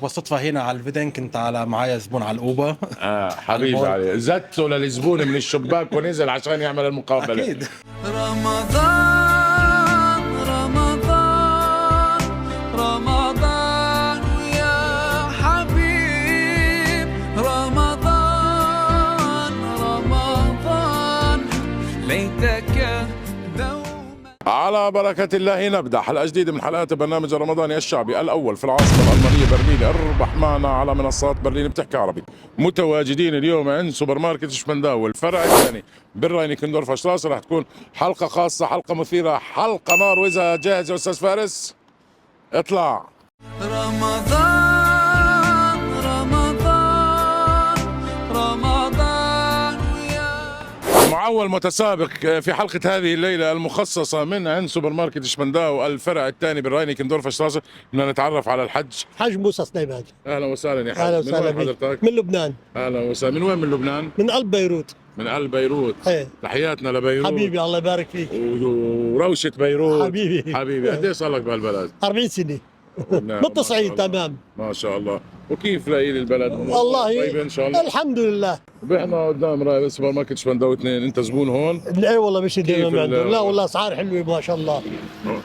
بالصدفة هنا على الفيدن كنت معايا زبون على الأوبا. حبيبي علي زته للزبون من الشباك ونزل عشان يعمل المقابلة. أكيد. رمضان رمضان رمضان يا حبيب رمضان رمضان ليتك دوما. على بركة الله نبدأ حلقة جديدة من حلقات البرنامج الرمضاني الشعبي الأول في العاصمة الألمانية برلين. اربح معنا على منصات برلين بتحكي عربي. متواجدين اليوم عند سوبر ماركت شبنداو الفرع الثاني بالراينيكندورف شتراسة. راح تكون حلقة خاصة، حلقة مثيرة، حلقة نار. وإذا جاهز يا أستاذ فارس اطلع. رمضان رمضان رمضان يا مع أول متسابق في حلقة هذه الليلة المخصصة من عند سوبر ماركت شبنداو الفرع الثاني بالراينيكندورف شتراسة. بدنا نتعرف على الحج. حاج موسى سليمان. أهلا وسهلا يا حاج. اهلا من وسهلا وين بك. حضرتك؟ من لبنان. اهلا وسهلا. من وين من لبنان؟ من قلب بيروت. من قلب بيروت. ايه تحياتنا لبيروت. حبيبي الله يبارك فيك. وروشة بيروت. حبيبي. حبيبي قد ايه صار لك بهالبلد؟ 40 سنه. نعم، من التصعيد ما شاء الله. تمام. ما شاء الله. وكيف لاقي البلد؟ والله طيب ان شاء الله. الحمد لله. احنا قدام راي سوبر ماركت شبنداو 2، انت زبون هون؟ اي والله مش دائما ال- عندهم. لا والله اسعار حلوه ما شاء الله.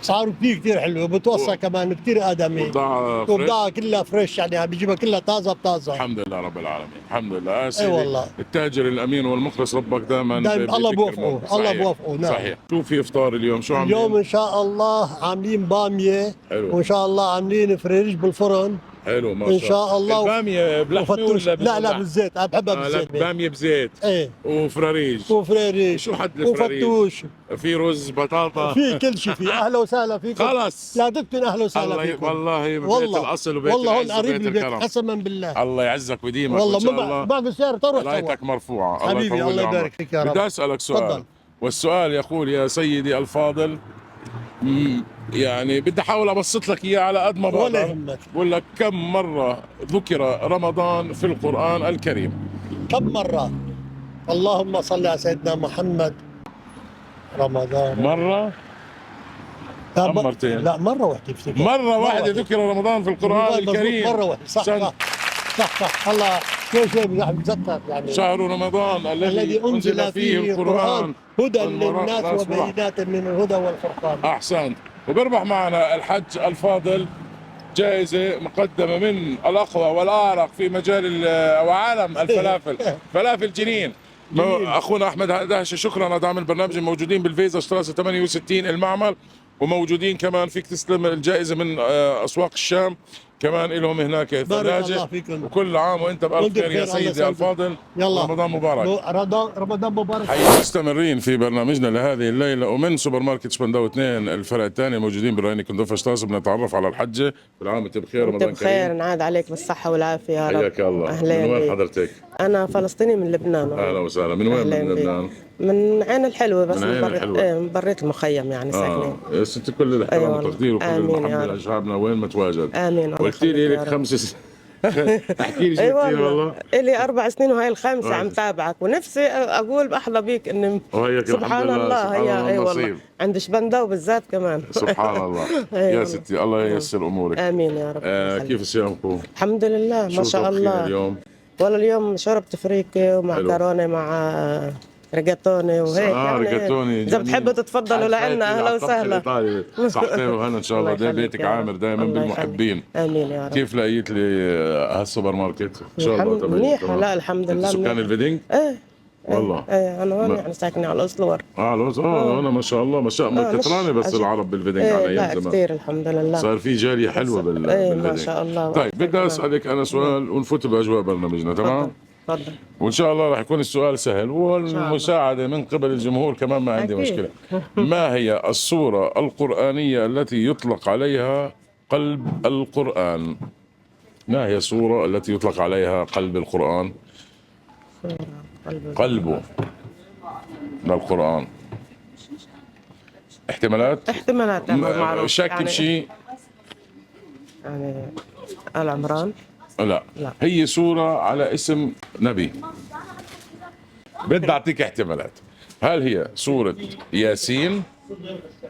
اسعار كثير حلوه بتوصى كمان كثير ادمي. بضاعة فريش؟ وبضاعه كلها فريش يعني عم بيجيبها كلها طازه بطازه. الحمد لله رب العالمين. الحمد لله. اي والله. التاجر الامين والمخلص ربك دائما الله بوفقه. الله بوفقه. نعم. صحيح. شو في افطار اليوم؟ شو عاملين؟ اليوم ان شاء الله عاملين باميه. حلو. وان شاء الله عاملين فريج بالفرن. حلو ما إن شاء الله. البامية بلحمة وفتوش. ولا لا باللحم؟ بالزيت انا بحبها لا بالزيت. بامية بزيت. ايه وفراريج. وفريري شو حد الفراريج؟ وفتوش. في رز بطاطا. في كل شيء في. اهلا وسهلا فيكم. خلص. لا دكتور اهلا وسهلا الله فيكم. والله ببيت والله الاصل وبيت والله هون العز قريب وبيت البيت الكرم. قسما بالله. الله يعزك ويديمك والله ان شاء ما الله. بعد السيارة تروح سوا. رايتك مرفوعة. حبيبي يطول الله عمرك. يبارك فيك يا رب. بدي اسالك سؤال. تفضل. والسؤال يقول يا سيدي الفاضل، يعني بدي احاول ابسط لك اياه على قد ما ولا بقدر. يهمك. بقول لك كم مرة ذكر رمضان في القرآن الكريم؟ كم مرة؟ اللهم صل على سيدنا محمد. رمضان. مرة؟ لا أم مرتين؟ لا مرة واحدة بفتكر. مرة واحدة ذكر رمضان في القرآن مظبوط، الكريم. مرة واحدة. صح صح صح. الله شوي الواحد بتذكر يعني. شهر رمضان الذي أنزل فيه القرآن هدى للناس والناس وبينات من الهدى والفرقان. أحسنت. وبربح معنا الحج الفاضل جائزة مقدمة من الأقوى والأعرق في مجال أو عالم الفلافل. فلافل جنين. أخونا أحمد دهشة شكرا على دعم البرنامج. موجودين بالفيزا شتراسة 68 المعمل، وموجودين كمان فيك تستلم الجائزة من أسواق الشام كمان لهم هناك بارك الله ثلاجة. فيكم. وكل عام وأنت بألف وأنت خير يا بخير، الله سيدي يسعدك. الفاضل. يلا رمضان مبارك. رمضان مبارك. حقيقة مستمرين في برنامجنا لهذه الليلة ومن سوبر ماركت شبنداو 2 الفرع الثاني موجودين بالراينيكندورف شتراسة. بنتعرف على الحجة. كل عام وانت بخير. وانت رمضان بخير، كريم. نعاد عليك بالصحة والعافية يا رب. حياك الله. أهلين من وين بيك. حضرتك؟ أنا فلسطيني من لبنان. أهلا وسهلا. من وين من أهلين بيك. لبنان؟ من عين الحلوة بس من عين الحلوة. إيه، من بريت المخيم يعني ساكنين. يا ستي كل الاحترام أيوة والتقدير وكل آمين يا المحبة رب. لشعبنا وين ما تواجد. آمين الله قلت لي يخليك لك يا رب. 5 احكي لي شو اي قلتي لي والله. إلي 4 سنين وهي الخامسة عم واحد. تابعك، ونفسي أقول بأحظى بيك إني وهيك سبحان الحمد لله. الله. سبحان هي الله اي والله النصيب. عند شبندة وبالذات كمان. سبحان الله. أي يا والله. ستي الله ييسر امورك. آمين يا رب. كيف صيامكم؟ الحمد لله ما شو شاء طبخين الله. اليوم؟ والله اليوم شربت فريكة ومعكرونة مع ريجاتوني وهيك يعني. ريجاتوني إذا جميل. بتحبوا تتفضلوا لعنا أهلا وسهلا. صحتين وهنا ان شاء الله. الله يخليك بيتك يا رب. عامر دائما الله بالمحبين. يخليك. آمين يا رب. كيف لقيت لي هالسوبر ماركت؟ ان شاء الله الحمد تمام. منيحة. لا الحمد انت لله سكان منيحة. الفيدينج؟ ايه والله. ايه انا هون يعني ساكنة على الأسلور. انا ما شاء الله ما شاء الله مش كثرانه بس عجيب. العرب بالفيدنج ايه على لا ايام زمان. كثير الحمد لله. صار في جاليه حلوه ايه ما بالفيدنج. شاء الله. طيب بدي اسالك انا سؤال ونفوت باجواء برنامجنا. تمام؟ تفضل. وان شاء الله راح يكون السؤال سهل والمساعده من قبل الجمهور كمان ما عندي أكيد. مشكله. ما هي السوره القرانيه التي يطلق عليها قلب القران؟ ما هي السوره التي يطلق عليها قلب القران؟ قلبه من القران. احتمالات معروف شك يعني بشيء؟ يعني آل عمران. لا. هي سورة على اسم نبي. بدي أعطيك احتمالات. هل هي سورة ياسين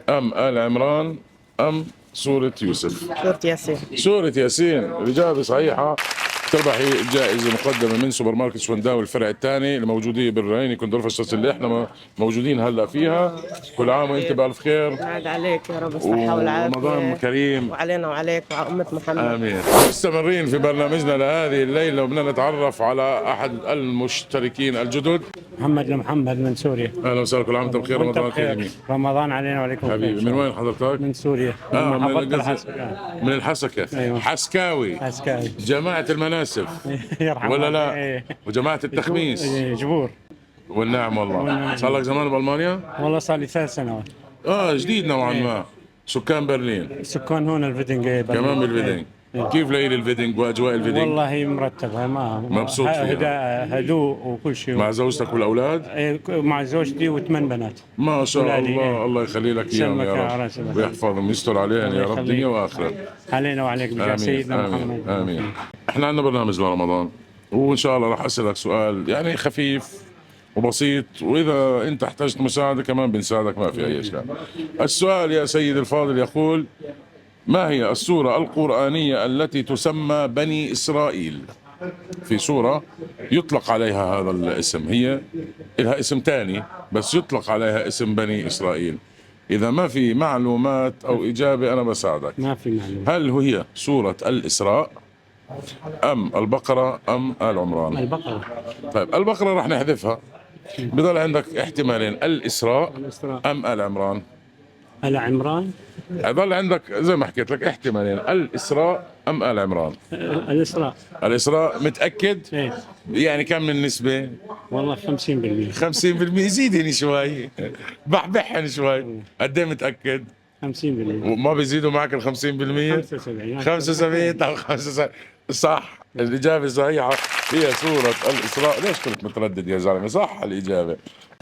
أم آل عمران أم سورة يوسف. سورة ياسين. سورة ياسين، الإجابة صحيحة. تربحي جائزة مقدمة من سوبر ماركت شونداوي الفرع الثاني اللي موجودين بالرهيني كندورفشتاس اللي احنا موجودين هلا فيها. كل عام وانت بألف خير. يعاد عليك يا رب الصحة والعافية. ورمضان كريم. وعلينا وعليك وعلى أمة محمد. آمين. مستمرين في برنامجنا لهذه الليلة وبدنا نتعرف على أحد المشتركين الجدد. محمد من سوريا. أهلا وسهلا، كل عام وأنتم بخير، وأنت رمضان بخير. كريم. رمضان علينا وعليكم بخير. حبيبي، من وين حضرتك؟ من سوريا. من محافظة القصر. الحسكة. من الحسكة. أيوة. حسكاوي. عسكري. جماعة المناسف يرحم ولا والديك. لا؟ إيه. وجماعة التخميس. إيه، جبور. والنعم والله. صار لك زمان بألمانيا؟ والله صار لي 3 سنوات. جديد نوعا ما. سكان برلين. السكان هون الفيدنج. كمان بالفيدنج. كيف ليلة الفيدنج واجواء الفيدنج؟ والله مرتبة، ما مبسوط فيها. هدوء وكل شيء. مع زوجتك والاولاد؟ إيه، مع زوجتي و8 بنات. ما شاء أولادي. الله، الله يخلي لك اياهم يسلمك يا يا رب راسي. ويحفظهم ويستر عليهم يا الله رب يخليك. دنيا واخره. علينا وعليك بجاه امين سيدنا امين محمد. امين. احنا عندنا برنامج لرمضان وان شاء الله راح اسالك سؤال يعني خفيف وبسيط، واذا انت احتجت مساعده كمان بنساعدك، ما في اي اشكال. السؤال يا سيدي الفاضل يقول: ما هي السورة القرآنية التي تسمى بني إسرائيل؟ في سورة يطلق عليها هذا الاسم، هي لها اسم تاني بس يطلق عليها اسم بني إسرائيل. إذا ما في معلومات أو إجابة أنا بساعدك. ما في معلومة. هل هي سورة الإسراء أم البقرة أم آل عمران؟ البقرة. طيب البقرة راح نحذفها، بضل عندك احتمالين: الإسراء أم آل عمران. آل عمران. ضل عندك زي ما حكيت لك احتمالين: الإسراء أم آل عمران. الإسراء. الإسراء متأكد؟ إيه. يعني كم من النسبة؟ والله 50%. 50%. زيدني شوي، بحبحن شوي. قد ايه متأكد؟ 50%. وما بيزيدوا معك ال 50%؟ 75. 75. طب 75 صح. الإجابة الصحيحة هي سورة الإسراء. ليش كنت متردد يا زلمة؟ صح الإجابة.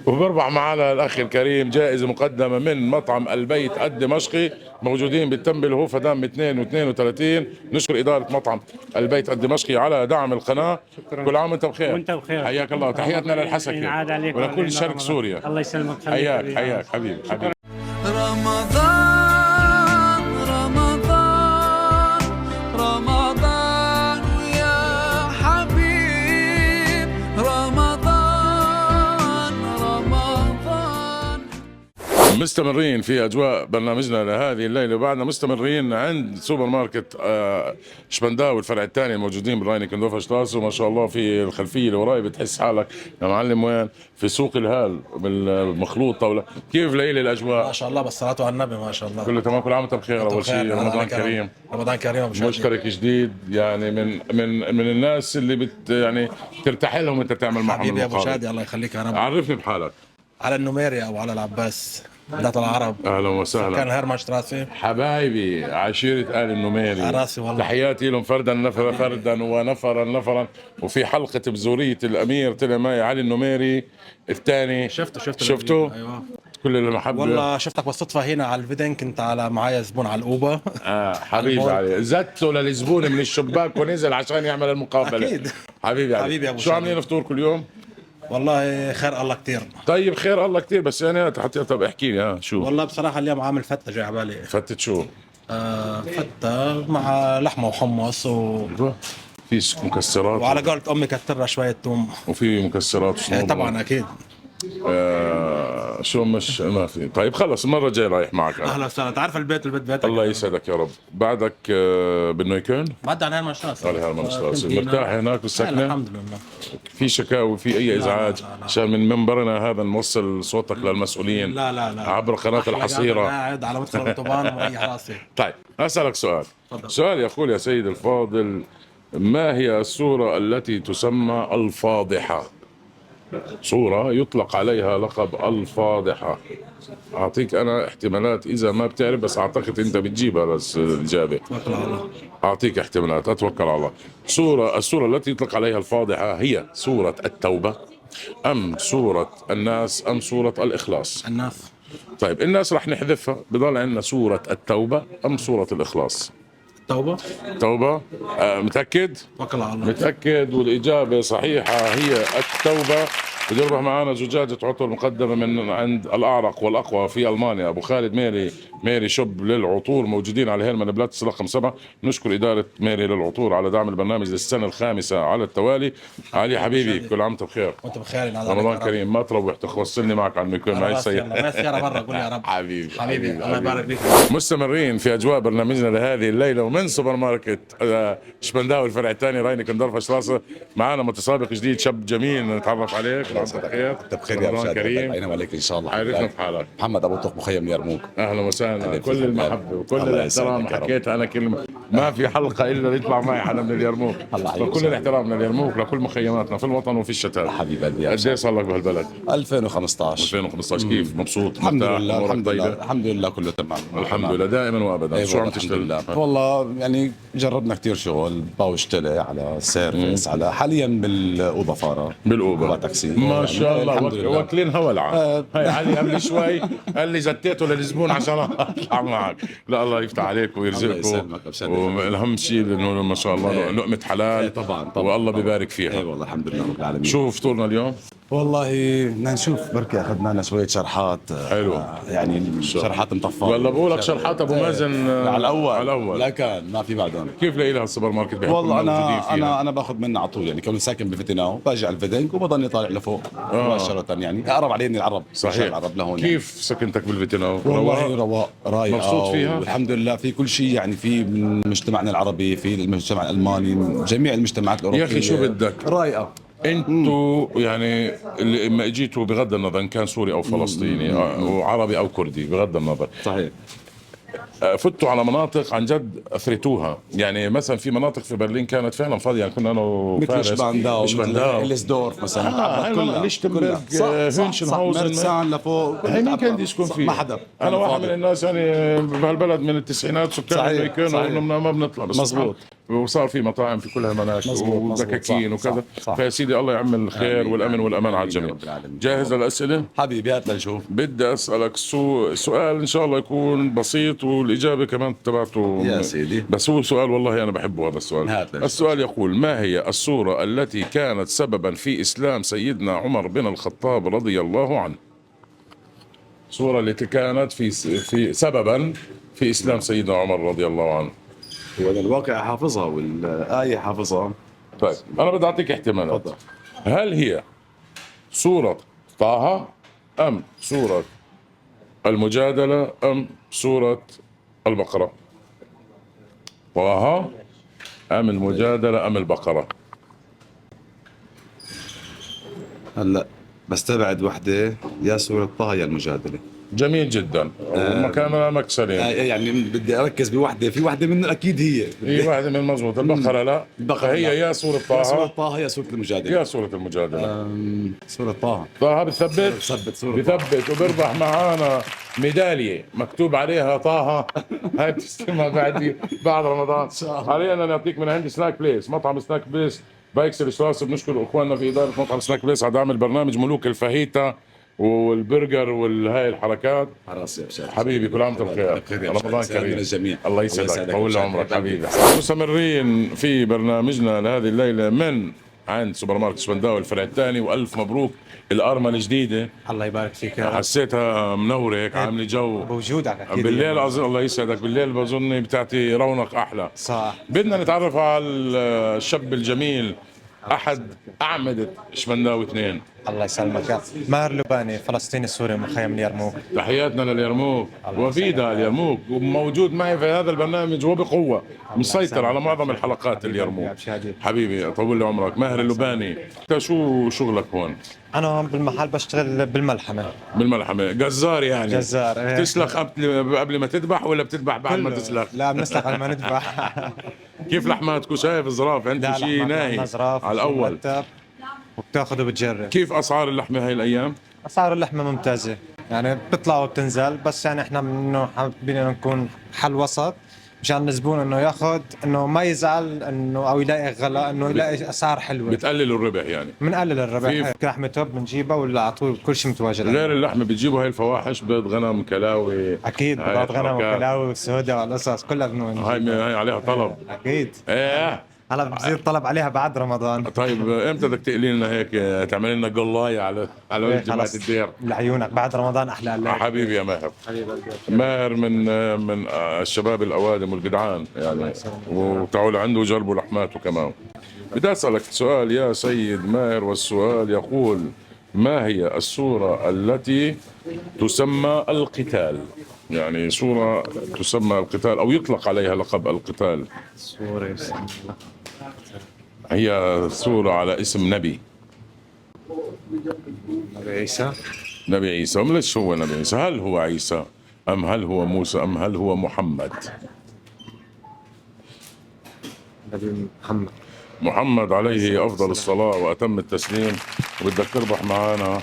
وبربح معنا الأخ الكريم جائزة مقدمة من مطعم البيت الدمشقي، موجودين بالتنبل هو فدام 2 و32. نشكر إدارة مطعم البيت الدمشقي على دعم القناة. كل عام وأنت بخير. وأنت بخير. حياك الله، تحياتنا للحسكة ينعاد عليك ولكل شرق سوريا. الله يسلمك. حياك حياك حبيبي حبيبي. رمضان رمضان رمضان يا حبيب رمضان رمضان. مستمرين في اجواء برنامجنا لهذه الليله، وبعدنا مستمرين عند سوبر ماركت شبنداوي الفرع الثاني الموجودين بالرايني كندوفا شتاس. وما شاء الله في الخلفيه اللي وراي بتحس حالك يا معلم وين؟ في سوق الهال بالمخلوط طاوله. كيف ليله الاجواء؟ ما شاء الله، بالصلاه على النبي ما شاء الله. كله تمام، كل عام وانت بخير. اول شيء رمضان كريم. رمضان كريم أبو شادي. مشترك جديد يعني من الناس اللي يعني ترتاح لهم انت تعمل معهم حبيبي يا ابو المقابل. شادي، الله يخليك يا رب. عرفني بحالك. على النميري او على العباس، ذات العرب، اهلا وسهلا. كان هيرمش راسي. حبايبي عشيرة آل النميري، على راسي والله. تحياتي لهم فردا فردا ونفرا نفرا. وفي حلقة بزورية الأمير طلع معي علي النميري الثاني. شفته؟ ايوه كل المحبة. والله شفتك بالصدفه هنا على الفيدن، كنت على معايا زبون على الاوبا. حبيبي علي، زدته للزبون من الشباك ونزل عشان يعمل المقابلة. أكيد. حبيبي علي. حبيبي يا أبو شو شادي. عاملين فطور كل يوم؟ والله خير الله كثير. طيب خير الله كثير، بس يعني حتى طب احكي لي شو؟ والله بصراحه اليوم عامل فته جاي على بالي. فتت شو؟ فته مع لحمه وحمص في مكسرات وعلى قولة امي كترها شويه توم. وفي مكسرات وصنوبر. طبعا اكيد. شو مش ما في. طيب خلص المره الجايه رايح معك أنا. اهلا وسهلا، تعرف البيت بيتك. الله يسعدك يا رب. بعدك بالنويكون؟ بعد عن هيرمش راسي. على هالمنصات مرتاح هناك بالسكنه؟ الحمد لله. في شكاوي في اي ازعاج؟ عشان من منبرنا هذا نوصل صوتك للمسؤولين. لا عبر قناه الحصيره. قاعد على مدخل الاوتوبان ومريح راسي. طيب اسالك سؤال. سؤال يقول: يا سيدي الفاضل، ما هي السوره التي تسمى الفاضحه؟ صورة يطلق عليها لقب الفاضحة. أعطيك أنا احتمالات إذا ما بتعرف، بس أعتقد أنت بتجيبها بس الإجابة. توكل على الله. أعطيك احتمالات، أتوكل على الله. السورة التي يطلق عليها الفاضحة هي سورة التوبة أم سورة الناس أم سورة الإخلاص؟ الناس. طيب الناس رح نحذفها، بضل عندنا سورة التوبة أم سورة الإخلاص؟ توبة. توبة. متأكد؟ توكل على الله. متأكد. والإجابة صحيحة هي التوبة. بده يربح معنا زجاجة عطر مقدمة من عند الأعرق والأقوى في ألمانيا، أبو خالد ميري شوب للعطور، موجودين على هيرمان بلاتس رقم 7. نشكر إدارة ميري للعطور على دعم البرنامج للسنة الخامسة على التوالي. علي حبيبي كل عام وانت بخير، وانت بخير. رمضان كريم. ما تروح توصلني معك على الميكروفون معي السيارة. ما سيارة برا، قول يا رب. حبيبي الله يبارك فيك. مستمرين في اجواء برنامجنا لهذه الليله ومن سوبر ماركت شبنداوي الفرع الثاني رايني كندرفة شراسه. معنا متسابق جديد شاب جميل نتعرف عليك. بخير انت بخير يا رمضان رشاد، كريم. عيني عليك ان شاء الله. عرفنا بحالك. محمد ابو طوق مخيم اليرموك. اهلا وسهلا، أهلا كل فيك. المحبه وكل الله الاحترام. يسعدك يا رب. حكيت انا كلمه ما في حلقه الا يطلع معي حدا من اليرموك. الله يحييك. فكل الاحترام لليرموك لكل مخيماتنا في الوطن وفي الشتات. حبيب قلبي يا قد ايه صار لك بهالبلد؟ 2015. 2015. كيف مبسوط؟ الحمد مرتاح؟ لله أمورك الحمد لله طيبة؟ الحمد لله كله تمام. الحمد لله دائما وابدا. أيوة شو عم الحمد تشتغل؟ لله. والله يعني جربنا كثير شغل، باوشتلي على سيرفيس، على حاليا بالاوضه فاره بالاوبر أوبر تاكسي. ما يعني شاء الله الحمد لله. واكلين هوا العام. هاي علي قبل شوي قال لي زتيته للزبون عشان اطلع معك. لا الله يفتح عليك الله ويرزقكم. يسلمك، أبشر. والاهم شيء انه ما شاء الله لقمه حلال. طبعا والله طبعاً. ببارك اي فيها. والله الحمد لله رب العالمين. شو فطورنا اليوم؟ والله بدنا نشوف بركي اخذنا لنا شويه شرحات. حلو. يعني شرحات مطفاه. والله بقول لك شرحات ابو مازن على الاول على الاول. لا كان ما في بعدهم. كيف لاقي لها السوبر ماركت بحكم والله إننا موجودين فيها؟ انا باخذ منه على طول، يعني كونه ساكن بفتناو باجي على الفيدنك وبضلني طالع لفوق مباشره. يعني اقرب علي اني العرب. صحيح. العرب لهون. كيف سكنتك بالفيتناو؟ والله رواق رايقه. مبسوط فيها؟ والحمد لله في كل شيء، يعني في من مجتمعنا العربي، في المجتمع الالماني، جميع المجتمعات الاوروبيه. يا اخي شو بدك؟ رايقه. انتوا يعني اللي لما اجيتوا بغض النظر ان كان سوري او فلسطيني وعربي او كردي بغض النظر، صحيح. فتوا على مناطق عن جد اثرتوها. يعني مثلا في مناطق في برلين كانت فعلا فاضيه، يعني كنا انا وفارس مثل شبانداو، شبانداو إليسدورف مثلا. هاي تعبت كلها ليشتنبرغ، هونشنهاوزن، هونشنهاوزن مرسان لفوق. هي مين كان بده يسكن فيه؟ ما حدا. انا واحد من الناس يعني بهالبلد من التسعينات سكان صحيح، امريكان صحيح. ما بنطلع بس مزبوط. وصار في مطاعم في كل هالمناطق مزبوط، ودكاكين صح، وكذا. صح. فيا سيدي الله يعمل الخير آمين. والامن والامان على آمين يا الجميع. رب العالمين. جاهز للاسئله؟ حبيبي هات لنشوف. بدي اسالك سؤال ان شاء الله يكون بسيط والاجابه كمان تبعته يا سيدي. بس هو سؤال والله انا بحبه هذا السؤال. هات لنشوف. السؤال يقول: ما هي السوره التي كانت سببا في اسلام سيدنا عمر بن الخطاب رضي الله عنه؟ سوره التي كانت في سببا في اسلام سيدنا عمر رضي الله عنه. وانا الواقع حافظها والايه حافظها. طيب انا بدي اعطيك احتمالات. تفضل. هل هي سوره طه ام سوره المجادله ام سوره البقره؟ طه ام المجادله ام البقره؟ هلا بستبعد وحده، يا سوره طه يا المجادله. جميل جدا ومكان مكسرين. يعني بدي اركز بوحده، في وحده منهم اكيد هي. في واحده من مزبوط. البقره لا. البقرة فهي لا. يا سوره يا سوره طه طه يا سوره المجادله. يا سوره المجادله. سوره طه. طه بثبت ثبت سوره طه. بثبت وبربح معانا ميداليه مكتوب عليها طه. هاي بتستلمها بعد رمضان. حاليا نعطيك من عند سناك بليس، مطعم سناك بليس بايكسل شراس. بنشكر اخواننا في اداره مطعم سناك بليس على دعم البرنامج. ملوك الفاهيتا والبرجر والهاي الحركات. راسي يا بشار. حبيبي كل عام وانت بخير. رمضان كريم. الجميع. الله يسعدك طول ويسعدك. عمرك حبيبي. مستمرين في برنامجنا لهذه الليله من عند سوبر ماركت شبنداوي الفرع الثاني. والف مبروك الارمله الجديده، الله يبارك فيك يا رب. حسيتها منوره هيك عامله جو. بوجودك اكيد بالليل اظن الله يسعدك، بالليل بظن بتعطي رونق احلى. صح. بدنا نتعرف على الشاب الجميل احد اعمده شبنداوي 2. الله يسلمك. ماهر لباني فلسطيني سوري مخيم اليرموك. تحياتنا لليرموك وفيدا اليرموك، وموجود معي في هذا البرنامج وبقوه، مسيطر على معظم الحلقات اليرموك. حبيبي طول لي عمرك. ماهر اللباني، انت شو شغلك هون؟ انا هون بالمحل بشتغل بالملحمه. بالملحمه جزار يعني؟ جزار. إيه. تسلخ قبل ما تذبح ولا بتذبح بعد ما تسلخ؟ لا بنسلخ قبل ما نذبح. كيف لحماتكم؟ شايف الزراف عندكم شيء ناهي على الاول. وبتاخذ وبتجرب. كيف اسعار اللحمه هاي الايام؟ اسعار اللحمه ممتازه، يعني بتطلع وبتنزل، بس يعني احنا انه حابين نكون حل وسط مشان الزبون انه ياخذ، انه ما يزعل انه او يلاقي غلا، انه يلاقي اسعار حلوه. بتقللوا الربح يعني؟ بنقلل الربح. لحمه توب بنجيبها ولا على طول كل شيء متواجد. غير اللحمه بتجيبوا هاي الفواحش، بيض غنم كلاوي؟ اكيد بيض غنم وكلاوي وسودا والقصص كلها بنون. هاي عليها طلب. اكيد. ايه هلا بصير طلب عليها بعد رمضان. طيب امتى بدك تقلي لنا هيك تعمل لنا قلايه على وجه جماعه خلص. الدير؟ لعيونك بعد رمضان احلى قلاية. حبيبي يا ماهر. حبيبي قلبي. ماهر من الشباب الاوادم والجدعان يعني، وتعالوا عنده وجربوا لحماته كمان. بدي اسالك سؤال يا سيد ماهر، والسؤال يقول: ما هي السوره التي تسمى القتال؟ يعني سوره تسمى القتال او يطلق عليها لقب القتال. سوري بسم الله. هي سوره على اسم نبي. نبي عيسى. نبي عيسى. ليش هو نبي عيسى؟ هل هو عيسى ام هل هو موسى ام هل هو محمد؟ نبي محمد. محمد عليه أفضل الصلاة وأتم التسليم. وبدك تربح معنا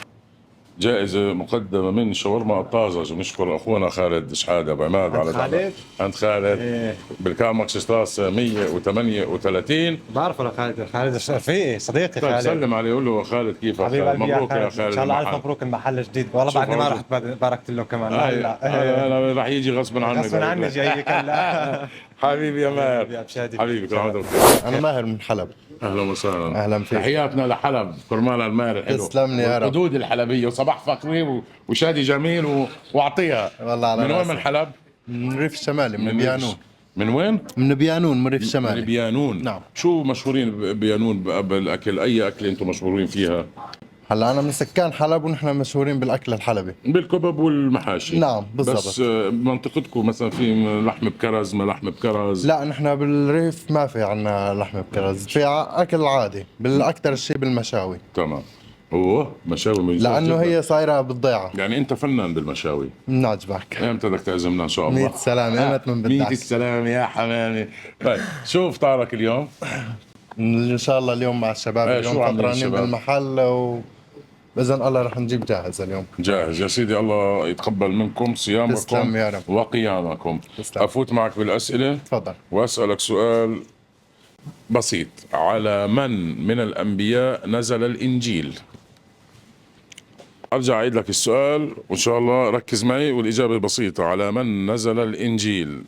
جائزة مقدمة من شاورما الطازج، ونشكر أخونا خالد شحادة أبو عماد على خالد؟ عند خالد إيه. بالكارماكس ستاس 138. بعرفه لخالد، خالد رفيقي صديقي طيب خالد. سلم عليه، قول له خالد كيفك؟ حبيب قلبي مبروك يا ان خالد. شاء الله الف المحل. مبروك المحل الجديد. والله شوف بعدني ما هذا. رحت باركت له كمان. أنا راح يجي غصبا عنك. غصبا عني جايك هلا. حبيبي يا ماهر. يا بشادي. حبيبي كل عام وانت بخير. أنا ماهر من حلب. اهلا وسهلا. أهلا فيك. تحياتنا لحلب، كرمال الماهر الحلو. تسلم لي يا رب. والحدود الحلبيه، وصباح فخري وشادي جميل واعطيها. والله على من وين راسي. من حلب؟ من الريف الشمالي، من بيانون. من وين؟ من بيانون، من الريف من الشمالي. بيانون. نعم. شو مشهورين بيانون بالاكل؟ اي اكل انتم مشهورين فيها؟ هلا أنا من سكان حلب ونحن مشهورين بالأكل الحلبي. بالكبب والمحاشي. نعم بالضبط. بس بمنطقتكم مثلا في لحم بكرز، ما لحم بكرز؟ لا نحن بالريف ما في عنا لحم بكرز، في أكل عادي، بالأكثر الشيء بالمشاوي. تمام. اوه مشاوي من لأنه هي صايرة بالضيعة. يعني انت فنان بالمشاوي. نعجبك. امتى بدك تعزمنا ان شاء الله؟ 100 سلامة، ايمت من 100 بدك. السلام يا حمامي. طيب شو فطارك اليوم؟ إن شاء الله اليوم مع الشباب، إيه، اليوم شو عاملين فطرانين الشباب؟ بالمحل بإذن الله رح نجيب جاهز اليوم. جاهز يا سيدي. الله يتقبل منكم صيامكم تسلم يا رب. وقيامكم. تسلم. أفوت معك بالأسئلة. تفضل. وأسألك سؤال بسيط: على من الأنبياء نزل الإنجيل؟ أرجع أعيد لك السؤال وإن شاء الله ركز معي، والإجابة بسيطة: على من نزل الإنجيل؟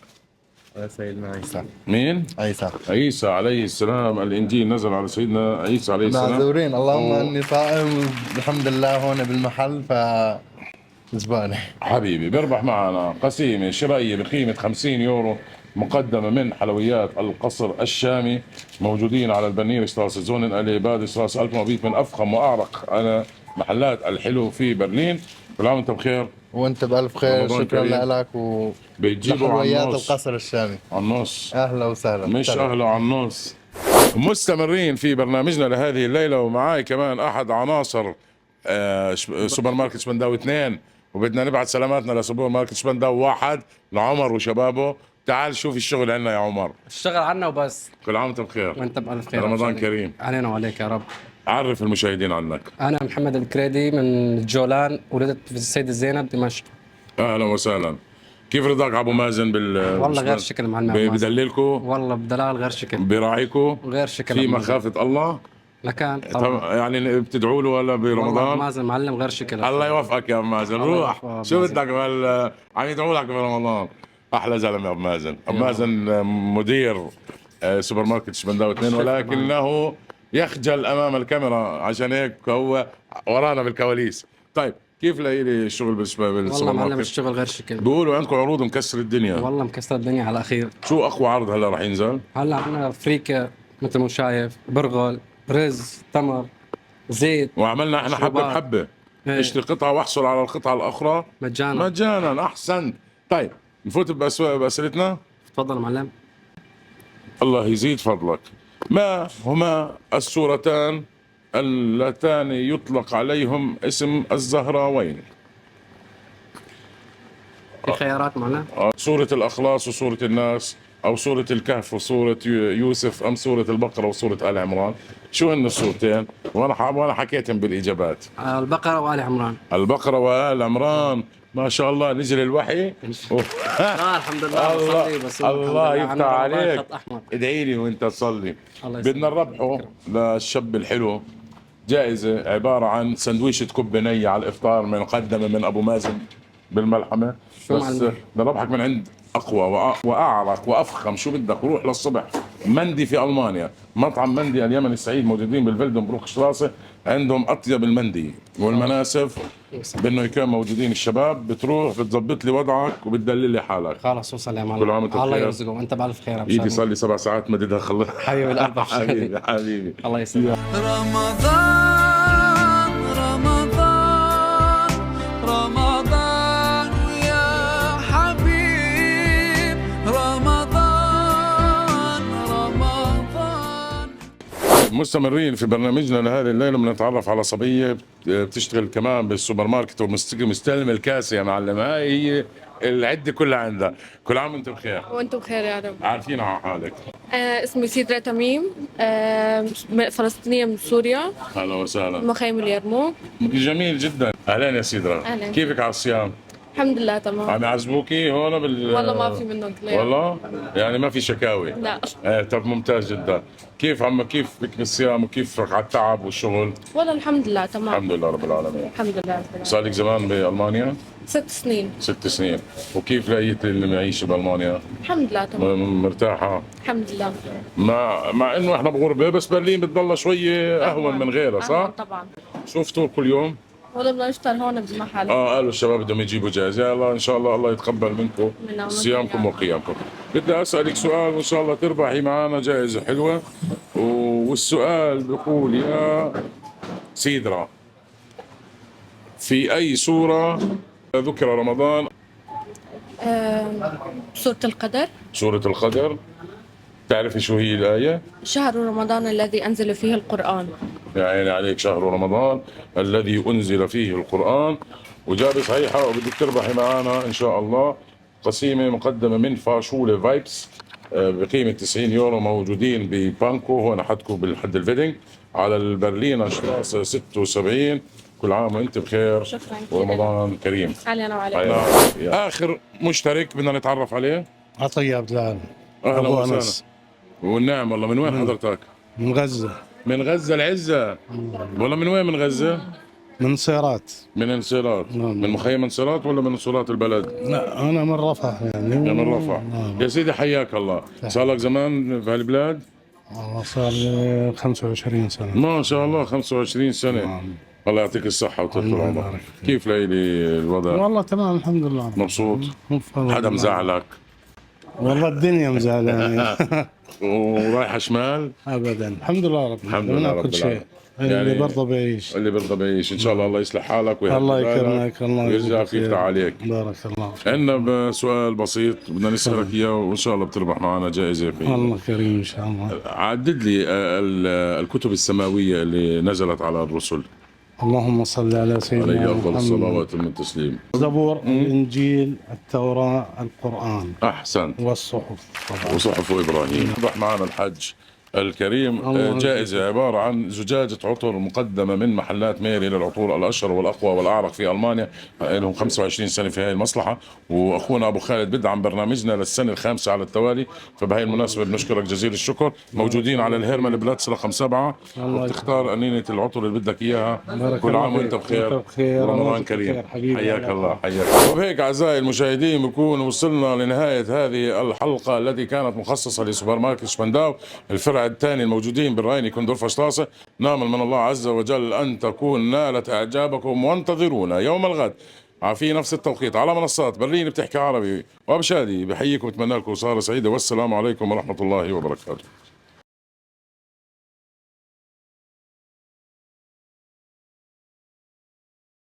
على سيدنا عيسى. مين؟ عيسى. عيسى عليه السلام. الإنجيل نزل على سيدنا عيسى عليه السلام. معذورين، اللهم أوه. اني صائم الحمد لله هون بالمحل زبانه. حبيبي بيربح معنا قسيمة شرائية بقيمة 50 يورو مقدمة من حلويات القصر الشامي، موجودين على البنير ستراس زونن ألي باد ستراس ألف مبيت، من أفخم وأعرق محلات الحلو في برلين. كل عام وأنت بخير. وانت بالف خير، رمضان شكرا كريم. لك بيجيبوا على وحلويات النص. القصر الشامي. على النص. اهلا وسهلا. مش سلام. أهلا على النص. مستمرين في برنامجنا لهذه الليلة، ومعاي كمان أحد عناصر سوبر ماركت شبنداوي 2، وبدنا نبعث سلاماتنا لسوبر ماركت شبنداوي 1 لعمر وشبابه. تعال شوف الشغل عندنا يا عمر. اشتغل عنا وبس. كل عام وانت بخير. وانت بألف خير. رمضان كريم علينا وعليك يا رب. عرف المشاهدين عنك. أنا محمد الكريدي من الجولان، ولدت في السيدة زينب دمشق. أهلا وسهلا. كيف رضاك ابو مازن والله غير شكل معلم أبو مازن. بدللكم؟ والله بدلال غير شكل. براعيكم؟ غير شكل. في أبو مازن. مخافة الله؟ لكان يعني بتدعوا له ولا والله برمضان؟ مازن معلم غير شكل. الله يوفقك يا ابو مازن. الله روح يوفقك شو مازن. بدك عم يدعوا لك برمضان. احلى زلمه يا ابو مازن. ابو مازن مدير سوبر ماركت شبنداوي 2، ولكنه يخجل امام الكاميرا، عشان هيك هو ورانا بالكواليس. طيب كيف لاقي لي الشغل بالسوبر والله معلم ماركت؟ الشغل غير شكل. بيقولوا عندكم عروض مكسر الدنيا. والله مكسر الدنيا على الأخير. شو اقوى عرض هلا رح ينزل؟ هلا عندنا فريكة مثل ما شايف، برغل، رز، تمر، زيت. وعملنا احنا حبه شربات. بحبه. إيه. اشتري قطعه واحصل على القطعه الاخرى مجانا. مجانا. احسنت. طيب نفوت باسئلتنا. تفضل معلم. الله يزيد فضلك. ما هما السورتان اللتان يطلق عليهم اسم الزهراوين؟ في خيارات معلم؟ سورة الأخلاص وسورة الناس، أو سورة الكهف وسورة يوسف، أم سورة البقرة وسورة آل عمران؟ شو هن السورتين؟ وأنا حكيتهم بالإجابات. البقرة وآل عمران. البقرة وآل عمران. ما شاء الله نزل الوحي. الحمد لله. الله بس الله يفتح عليك. خط أحمر. ادعي لي وانت تصلي. الله يسلمك. بدنا نربحه للشاب الحلو جائزة عبارة عن سندويشة كب نية على الإفطار مقدمة من أبو مازن بالملحمة. شو بس معلم؟ نربحك من عند أقوى وأعرق وأفخم، شو بدك، روح للصبح مندي في المانيا، مطعم مندي اليمني السعيد موجودين بالفيلدن بروك شلاسه، عندهم اطيب المندي والمناسف. بانه يكون موجودين الشباب، بتروح بتظبط لي وضعك وبتدلل لي حالك. خلاص وصل يا معلم. كل عام وانت الله بخير. يرزقهم، انت بالف خير. ايدي صار لي 7 ساعات مددها خلص. حبيبي القلب. حبيبي حبيبي. الله يسلمك. رمضان رمضان رمضان ويا حبيب رمضان رمضان. مستمرين في برنامجنا لهذه الليله، بنتعرف على صبيه بتشتغل كمان بالسوبر ماركت ومستلم الكاسه يا معلم. هاي هي العده كلها عندها. كل عام وانت بخير. وانتم بخير يا رب. عارفين على حالك. اسمي سيدرا تميم، فلسطينية من سوريا، هلا وسهلا. مخيم اليرموك. جميل جدا. اهلا يا سيدرا. أهلاً. كيفك على الصيام؟ الحمد لله تمام. عم يعذبوكي هون والله ما في منه طلع. والله يعني ما في شكاوي. لا طب ممتاز جدا. كيف بك بالصيام وكيف على التعب والشغل؟ والله الحمد لله تمام. الحمد لله رب العالمين. الحمد لله. صار لك زمان بألمانيا؟ 6 سنين. 6 سنين. وكيف لقيت المعيشة بألمانيا؟ الحمد لله تمام. مرتاحة؟ الحمد لله. مع انه احنا بغربة، بس برلين بتضلها شوية اهون من غيرها صح؟ طبعا. شو فطور كل يوم؟ والله بدنا نفطر هون بالمحل. قالوا الشباب بدهم يجيبوا جاهز. يا الله ان شاء الله الله يتقبل منكم منا صيامكم وقيامكم. بدي اسالك سؤال وان شاء الله تربحي معنا جائزة حلوة. والسؤال بيقول يا سيدرا، في اي سورة ذكر رمضان؟ سورة القدر. سورة القدر. تعرفي شو هي الآية؟ شهر رمضان الذي أنزل فيه القرآن. يا عيني عليك، شهر رمضان الذي أنزل فيه القرآن. وجابت صحيحة، وبدك تربحي معنا إن شاء الله قسيمة مقدمة من فاشولة فايبس بقيمة 90 يورو، موجودين ببانكو هون حدكم بالحد الفيدنج على البرلينة شلاسة 76. كل عام وانت بخير. شكرا. ورمضان كريم. علينا وعليكم. آخر مشترك بدنا نتعرف عليه. عطية عبد العال. أهلا أبو وسهلا. أنس. والنعم والله. من وين حضرتك؟ من غزة. من غزة العزة. والله من وين من غزة؟ من صيرات. من انصارات. من مخيم انصارات ولا من انصارات البلد؟ لا أنا من رفح يعني. من رفح. يا سيدي حياك الله. صار لك زمان في هالبلاد؟ والله صار لي 25 سنة. ما شاء الله 25 سنة. الله يعطيك الصحة وطول العمر. كيف ليلي الوضع؟ والله تمام الحمد لله. مبسوط؟ حدا مزعلك؟ والله الدنيا مزعلانة. ورايحة شمال؟ ابدا الحمد لله رب الحمد لله رب كل شيء. العالمين. اللي برضه بعيش. اللي برضى بعيش ان شاء الله. الله يصلح حالك ويهدي الله بالك يكرمك. الله ويرجع يجزيك يفتح خير. عليك. بارك الله فيك. عندنا سؤال بسيط بدنا نسألك اياه، وان شاء الله بتربح معنا جائزة فيه. الله كريم ان شاء الله. عدد لي الكتب السماوية اللي نزلت على الرسل. اللهم صل على سيدنا عليه افضل محمد. الصلوات والتسليم. زبور، الانجيل، التوراة، القرآن. احسنت. والصحف طبعا. وصحف ابراهيم. ربح معنا الحج الكريم جائزة عبارة عن زجاجة عطر مقدمة من محلات ميري للعطور الأشهر والأقوى والأعرق في ألمانيا. لهم 25 سنة في هذه المصلحة، وأخونا أبو خالد بدعم برنامجنا للسنة الخامسة على التوالي. فبهي المناسبة بنشكرك جزيل الشكر. موجودين على الهيرمان بلاتس رقم 7، وبتختار أنينة العطر اللي بدك إياها. كل عام وأنت بخير ورمضان كريم. حياك الله. حياك. وبهيك أعزائي المشاهدين بكون وصلنا لنهاية هذه الحلقة التي كانت مخصصة لسوبر ماركت شبنداو الفرع الثاني الموجودين بالرايني كوندورف شلاسة. نامل من الله عز وجل أن تكون نالت إعجابكم، وانتظرونا يوم الغد في نفس التوقيت على منصات برلين بتحكي عربي. وأبو شادي بحييكم، بتمنى لكم سهرة سعيدة، والسلام عليكم ورحمة الله وبركاته.